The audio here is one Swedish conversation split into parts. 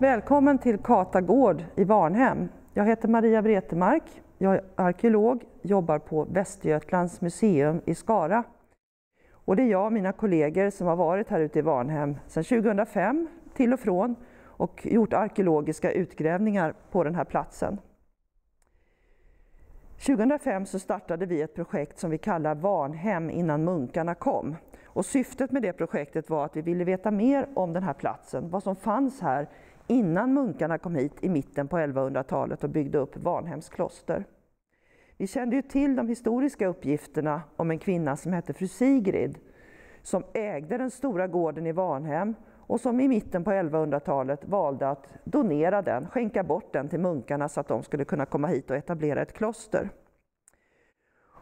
Välkommen till Kata gård i Varnhem. Jag heter Maria Wretemark, jag är arkeolog, jobbar på Västergötlands museum i Skara. Och det är jag och mina kollegor som har varit här ute i Varnhem sedan 2005 till och från och gjort arkeologiska utgrävningar på den här platsen. 2005 så startade vi ett projekt som vi kallar Varnhem innan munkarna kom. Och syftet med det projektet var att vi ville veta mer om den här platsen, vad som fanns här innan munkarna kom hit i mitten på 1100-talet och byggde upp Varnhems kloster. Vi kände ju till de historiska uppgifterna om en kvinna som hette fru Sigrid, som ägde den stora gården i Varnhem och som i mitten på 1100-talet valde att donera den, skänka bort den till munkarna så att de skulle kunna komma hit och etablera ett kloster.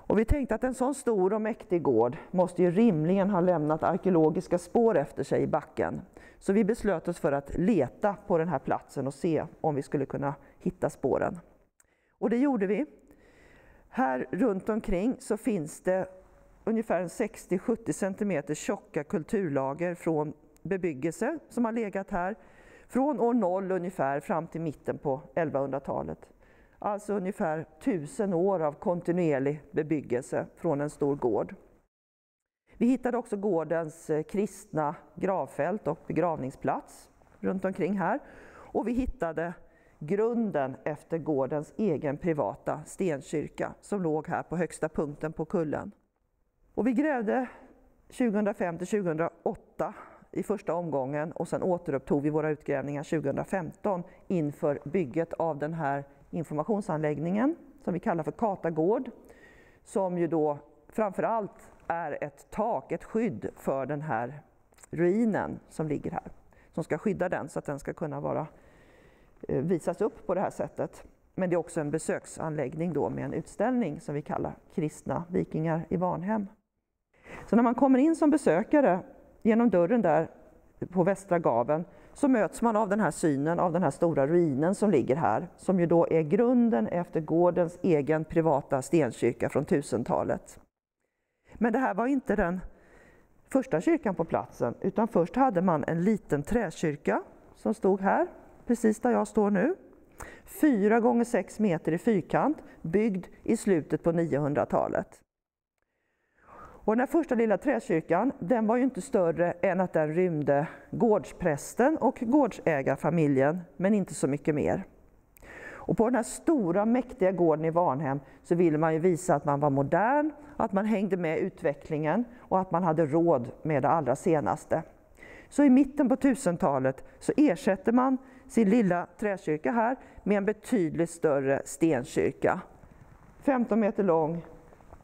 Och vi tänkte att en sån stor och mäktig gård måste ju rimligen ha lämnat arkeologiska spår efter sig i backen. Så vi beslöt oss för att leta på den här platsen och se om vi skulle kunna hitta spåren. Och det gjorde vi. Här runt omkring så finns det ungefär 60-70 cm tjocka kulturlager från bebyggelse som har legat här från år 0 ungefär fram till mitten på 1100-talet. Alltså ungefär 1000 år av kontinuerlig bebyggelse från en stor gård. Vi hittade också gårdens kristna gravfält och begravningsplats runt omkring här. Och vi hittade grunden efter gårdens egen privata stenkyrka som låg här på högsta punkten på kullen. Och vi grävde 2005 till 2008 i första omgången och sen återupptog vi våra utgrävningar 2015 inför bygget av den här informationsanläggningen som vi kallar för Kata gård, som ju då framförallt är ett tak, ett skydd för den här ruinen som ligger här, som ska skydda den så att den ska kunna visas upp på det här sättet. Men det är också en besöksanläggning då med en utställning som vi kallar Kristna vikingar i Varnhem. Så när man kommer in som besökare genom dörren där på västra gaveln så möts man av den här synen av den här stora ruinen som ligger här, som ju då är grunden efter gårdens egen privata stenkyrka från 1000-talet. Men det här var inte den första kyrkan på platsen, utan först hade man en liten träkyrka som stod här, precis där jag står nu. 4 gånger 6 meter i fyrkant, byggd i slutet på 900-talet. Och den här första lilla träkyrkan, den var ju inte större än att den rymde gårdsprästen och gårdsägarfamiljen, men inte så mycket mer. Och på den här stora mäktiga gården i Varnhem så ville man ju visa att man var modern, att man hängde med utvecklingen och att man hade råd med det allra senaste. Så i mitten på 1000-talet så ersätter man sin lilla träkyrka här med en betydligt större stenkyrka. 15 meter lång,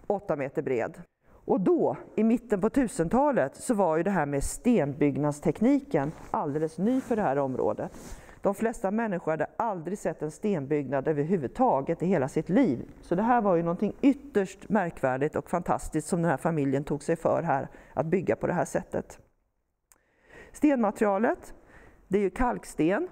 8 meter bred. Och då, i mitten på 1000-talet, så var ju det här med stenbyggnadstekniken alldeles ny för det här området. De flesta människor hade aldrig sett en stenbyggnad överhuvudtaget i hela sitt liv. Så det här var ju någonting ytterst märkvärdigt och fantastiskt som den här familjen tog sig för här, att bygga på det här sättet. Stenmaterialet, det är ju kalksten.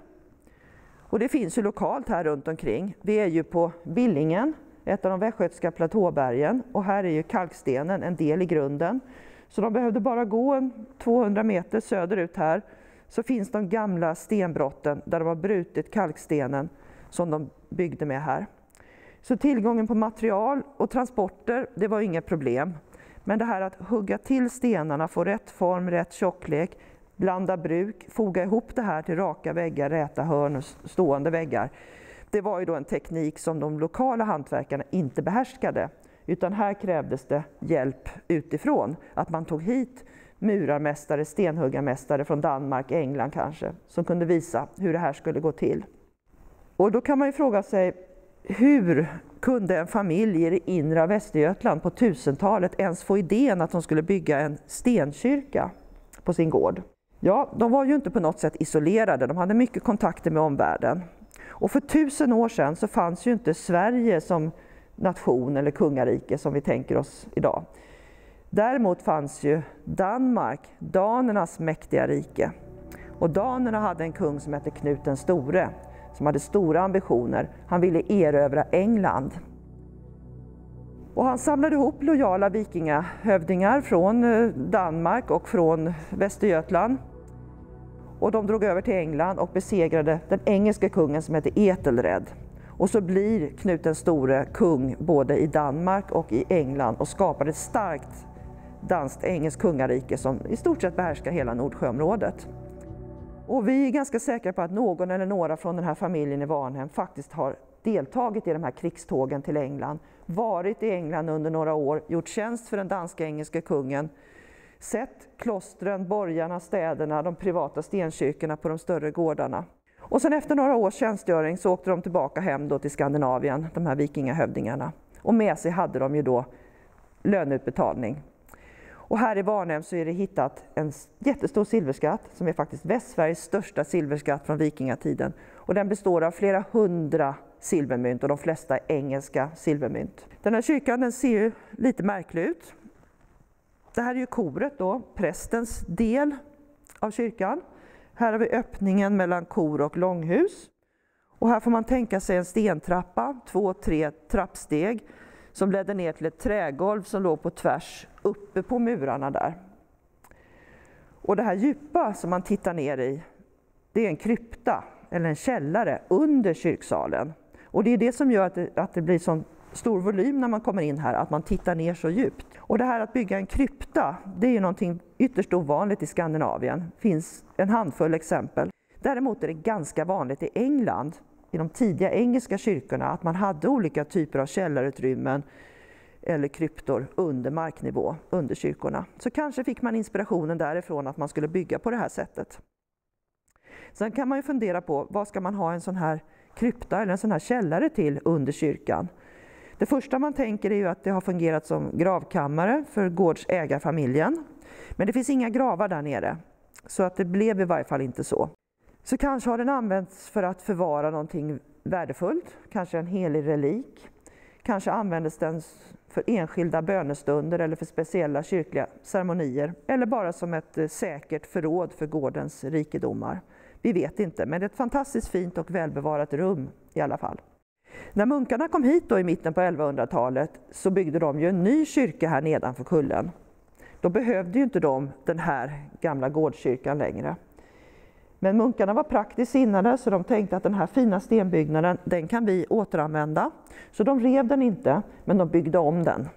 Och det finns ju lokalt här runt omkring. Vi är ju på Billingen, ett av de västgötska platåbergen, och här är ju kalkstenen en del i grunden. Så de behövde bara gå 200 meter söderut här, så finns de gamla stenbrotten där de har brutit kalkstenen som de byggde med här. Så tillgången på material och transporter, det var inget problem. Men det här att hugga till stenarna, få rätt form, rätt tjocklek, blanda bruk, foga ihop det här till raka väggar, räta hörn och stående väggar. Det var ju då en teknik som de lokala hantverkarna inte behärskade, utan här krävdes det hjälp utifrån. Att man tog hit murarmästare, stenhuggarmästare från Danmark, England kanske, som kunde visa hur det här skulle gå till. Och då kan man ju fråga sig, hur kunde en familj i det inre Västergötland på 1000-talet ens få idén att de skulle bygga en stenkyrka på sin gård? Ja, de var ju inte på något sätt isolerade, de hade mycket kontakter med omvärlden. Och för 1000 år sedan så fanns ju inte Sverige som nation eller kungarike som vi tänker oss idag. Däremot fanns ju Danmark, danernas mäktiga rike. Och danerna hade en kung som hette Knut den store, som hade stora ambitioner. Han ville erövra England. Och han samlade ihop lojala vikingahövdingar från Danmark och från Västergötland. Och de drog över till England och besegrade den engelska kungen som hette Ethelred. Och så blir Knut den store kung både i Danmark och i England och skapar ett starkt danskt-engelskt kungarike som i stort sett behärskar hela Nordsjöområdet. Och vi är ganska säkra på att någon eller några från den här familjen i Varnhem faktiskt har deltagit i de här krigstågen till England, varit i England under några år, gjort tjänst för den danska-engelska kungen, sett klostren, borgarna, städerna, de privata stenkyrkorna på de större gårdarna. Och sen efter några års tjänstgöring så åkte de tillbaka hem då till Skandinavien, de här vikingahövdingarna. Och med sig hade de ju då löneutbetalning. Och här i Varnhem så är det hittat en jättestor silverskatt som är faktiskt Västsveriges största silverskatt från vikingatiden. Och den består av flera 100 silvermynt och de flesta engelska silvermynt. Den här kyrkan den ser ju lite märklig ut. Det här är ju koret då, prästens del av kyrkan. Här har vi öppningen mellan kor och långhus. Och här får man tänka sig en stentrappa, 2-3 trappsteg som ledde ner till ett trägolv som låg på tvärs uppe på murarna där. Och det här djupa som man tittar ner i, det är en krypta eller en källare under kyrksalen. Och det är det som gör att det blir sån stor volym när man kommer in här, att man tittar ner så djupt. Och det här att bygga en krypta, det är ju någonting ytterst ovanligt i Skandinavien. Det finns en handfull exempel. Däremot är det ganska vanligt i England, i de tidiga engelska kyrkorna, att man hade olika typer av källarutrymmen eller kryptor under marknivå, under kyrkorna. Så kanske fick man inspirationen därifrån att man skulle bygga på det här sättet. Sen kan man ju fundera på, vad ska man ha en sån här krypta eller en sån här källare till under kyrkan? Det första man tänker är ju att det har fungerat som gravkammare för gårdsägarfamiljen. Men det finns inga gravar där nere, så att det blev i varje fall inte så. Så kanske har den använts för att förvara någonting värdefullt, kanske en helig relik. Kanske användes den för enskilda bönestunder eller för speciella kyrkliga ceremonier. Eller bara som ett säkert förråd för gårdens rikedomar. Vi vet inte, men det är ett fantastiskt fint och välbevarat rum i alla fall. När munkarna kom hit då i mitten på 1100-talet så byggde de ju en ny kyrka här nedanför kullen. Då behövde ju inte de den här gamla gårdskyrkan längre. Men munkarna var praktiskt sinnade så de tänkte att den här fina stenbyggnaden, den kan vi återanvända. Så de rev den inte, men de byggde om den.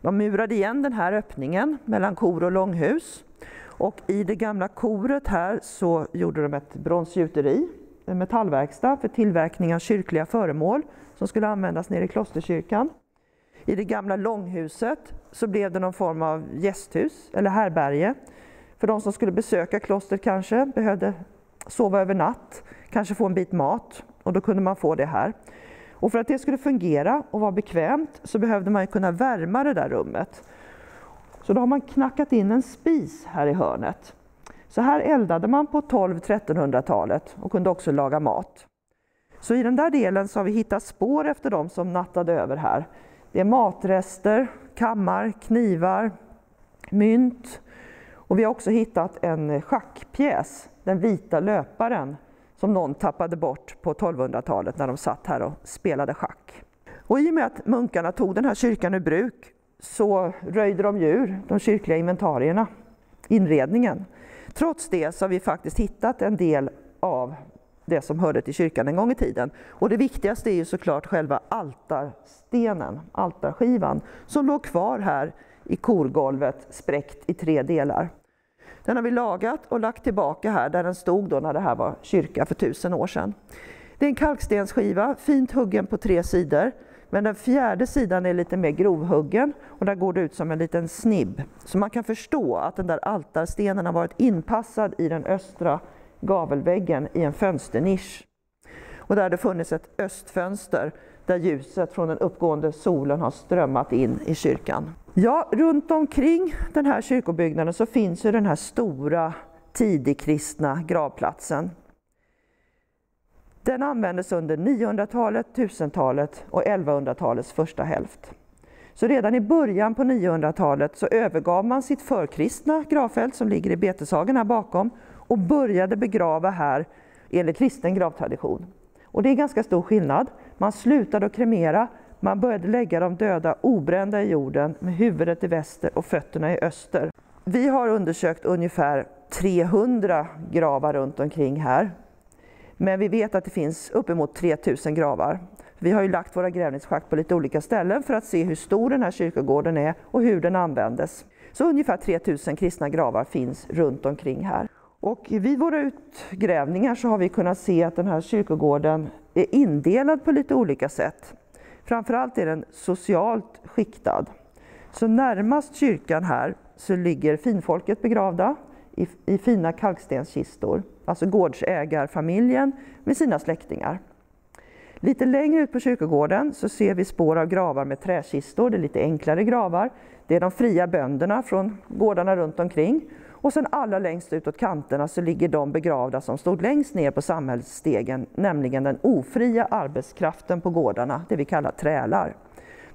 De murade igen den här öppningen mellan kor och långhus. Och i det gamla koret här så gjorde de ett bronsgjuteri, en metallverkstad för tillverkning av kyrkliga föremål som skulle användas nere i klosterkyrkan. I det gamla långhuset så blev det någon form av gästhus eller härbärge. För de som skulle besöka klostret kanske behövde sova över natt, kanske få en bit mat och då kunde man få det här. Och för att det skulle fungera och vara bekvämt så behövde man kunna värma det där rummet. Så då har man knackat in en spis här i hörnet. Så här eldade man på 1200-1300-talet och kunde också laga mat. Så i den där delen så har vi hittat spår efter dem som nattade över här. Det är matrester, kammar, knivar, mynt. Och vi har också hittat en schackpjäs, den vita löparen, som någon tappade bort på 1200-talet när de satt här och spelade schack. Och i och med att munkarna tog den här kyrkan ur bruk så röjde de ur de kyrkliga inventarierna, inredningen. Trots det så har vi faktiskt hittat en del av det som hörde till kyrkan en gång i tiden. Och det viktigaste är ju såklart själva altarstenen, altarskivan, som låg kvar här i korgolvet spräckt i 3 delar. Den har vi lagat och lagt tillbaka här där den stod då när det här var kyrka för 1000 år sedan. Det är en kalkstensskiva, fint huggen på 3 sidor. Men den 4:e sidan är lite mer grovhuggen och där går det ut som en liten snibb. Så man kan förstå att den där altarstenen har varit inpassad i den östra gavelväggen i en fönsternisch. Och där det funnits ett östfönster där ljuset från den uppgående solen har strömmat in i kyrkan. Ja, runt omkring den här kyrkobyggnaden så finns ju den här stora tidigkristna gravplatsen. Den användes under 900-talet, 1000-talet och 1100-talets första hälft. Så redan i början på 900-talet så övergav man sitt förkristna gravfält som ligger i Beteshagen här bakom och började begrava här enligt kristen gravtradition. Och det är ganska stor skillnad. Man slutade att kremera, man började lägga de döda obrända i jorden med huvudet i väster och fötterna i öster. Vi har undersökt ungefär 300 gravar runt omkring här. Men vi vet att det finns uppemot 3000 gravar. Vi har ju lagt våra grävningsschakt på lite olika ställen för att se hur stor den här kyrkogården är och hur den användes. Så ungefär 3000 kristna gravar finns runt omkring här. Och vid våra utgrävningar så har vi kunnat se att den här kyrkogården är indelad på lite olika sätt. Framförallt är den socialt skiktad. Så närmast kyrkan här så ligger finfolket begravda i fina kalkstenskistor. Alltså gårdsägarfamiljen med sina släktingar. Lite längre ut på kyrkogården så ser vi spår av gravar med träkistor. Det är lite enklare gravar. Det är de fria bönderna från gårdarna runt omkring. Och sen allra längst utåt kanterna så ligger de begravda som stod längst ner på samhällsstegen, nämligen den ofria arbetskraften på gårdarna, det vi kallar trälar.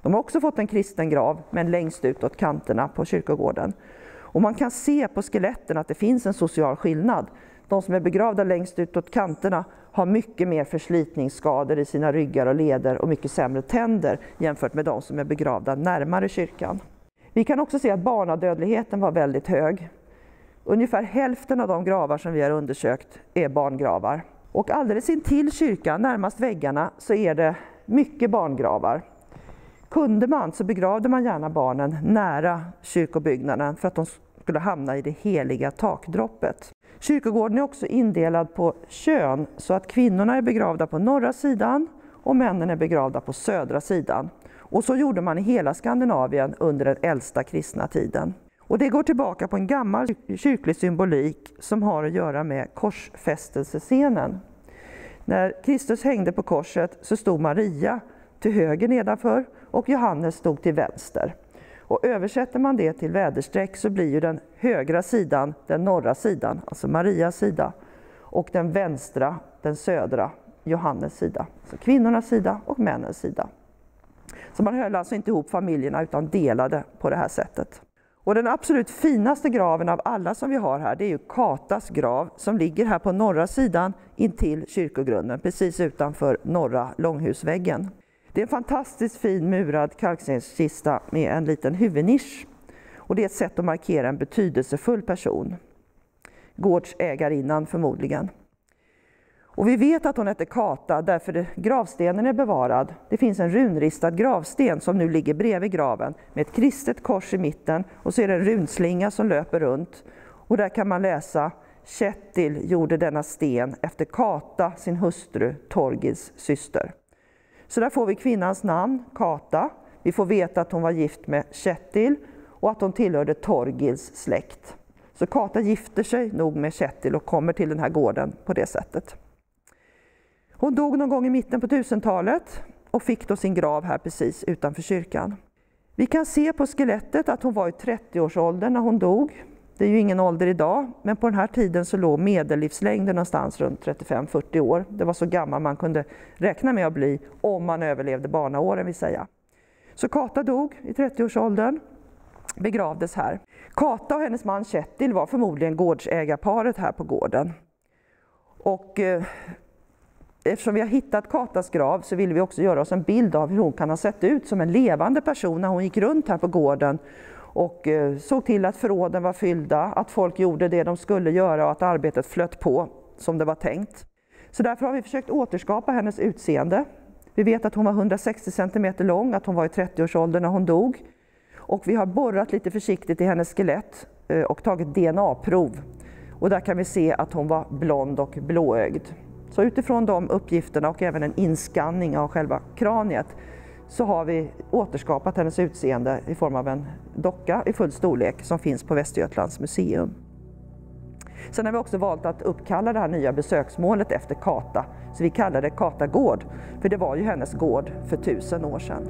De har också fått en kristen grav, men längst utåt kanterna på kyrkogården. Och man kan se på skeletten att det finns en social skillnad. De som är begravda längst utåt kanterna har mycket mer förslitningsskador i sina ryggar och leder och mycket sämre tänder jämfört med de som är begravda närmare kyrkan. Vi kan också se att barnadödligheten var väldigt hög. Ungefär hälften av de gravar som vi har undersökt är barngravar. Och alldeles intill kyrkan, närmast väggarna, så är det mycket barngravar. Kunde man så begravde man gärna barnen nära kyrkobyggnaden för att de skulle hamna i det heliga takdroppet. Kyrkogården är också indelad på kön så att kvinnorna är begravda på norra sidan och männen är begravda på södra sidan. Och så gjorde man i hela Skandinavien under den äldsta kristna tiden. Och det går tillbaka på en gammal kyrklig symbolik som har att göra med korsfästelsescenen. När Kristus hängde på korset så stod Maria till höger nedanför och Johannes stod till vänster. Och översätter man det till väderstreck så blir ju den högra sidan den norra sidan, alltså Marias sida, och den vänstra, den södra, Johannes sida. Så kvinnornas sida och männens sida. Så man höll alltså inte ihop familjerna utan delade på det här sättet. Och den absolut finaste graven av alla som vi har här, det är ju Katas grav som ligger här på norra sidan intill kyrkogrunden, precis utanför norra långhusväggen. Det är en fantastiskt fin murad kalkstenskista med en liten huvudnisch. Och det är ett sätt att markera en betydelsefull person. Gårdsägarinnan förmodligen. Och vi vet att hon hette Kata därför gravstenen är bevarad. Det finns en runristad gravsten som nu ligger bredvid graven med ett kristet kors i mitten och så är det en runslinga som löper runt. Och där kan man läsa: Kjetil gjorde denna sten efter Kata, sin hustru, Torgils syster. Så där får vi kvinnans namn, Kata. Vi får veta att hon var gift med Kjetil och att hon tillhörde Torgils släkt. Så Kata gifter sig nog med Kjetil och kommer till den här gården på det sättet. Hon dog någon gång i mitten på 1000-talet och fick då sin grav här precis utanför kyrkan. Vi kan se på skelettet att hon var i 30-årsåldern när hon dog. Det är ju ingen ålder idag, men på den här tiden så låg medellivslängden någonstans runt 35-40 år. Det var så gammal man kunde räkna med att bli om man överlevde barnaåren vill säga. Så Kata dog i 30-årsåldern, begravdes här. Kata och hennes man Kjetil var förmodligen gårdsägarparet här på gården. Och eftersom vi har hittat Katas grav så vill vi också göra oss en bild av hur hon kan ha sett ut som en levande person när hon gick runt här på gården och såg till att förråden var fyllda, att folk gjorde det de skulle göra och att arbetet flöt på som det var tänkt. Så därför har vi försökt återskapa hennes utseende. Vi vet att hon var 160 cm lång, att hon var i 30-årsåldern när hon dog. Och vi har borrat lite försiktigt i hennes skelett och tagit DNA-prov. Och där kan vi se att hon var blond och blåögd. Så utifrån de uppgifterna och även en inskanning av själva kraniet så har vi återskapat hennes utseende i form av en docka i full storlek som finns på Västergötlands museum. Sen har vi också valt att uppkalla det här nya besöksmålet efter Kata. Så vi kallar det Kata gård, för det var ju hennes gård för 1000 år sedan.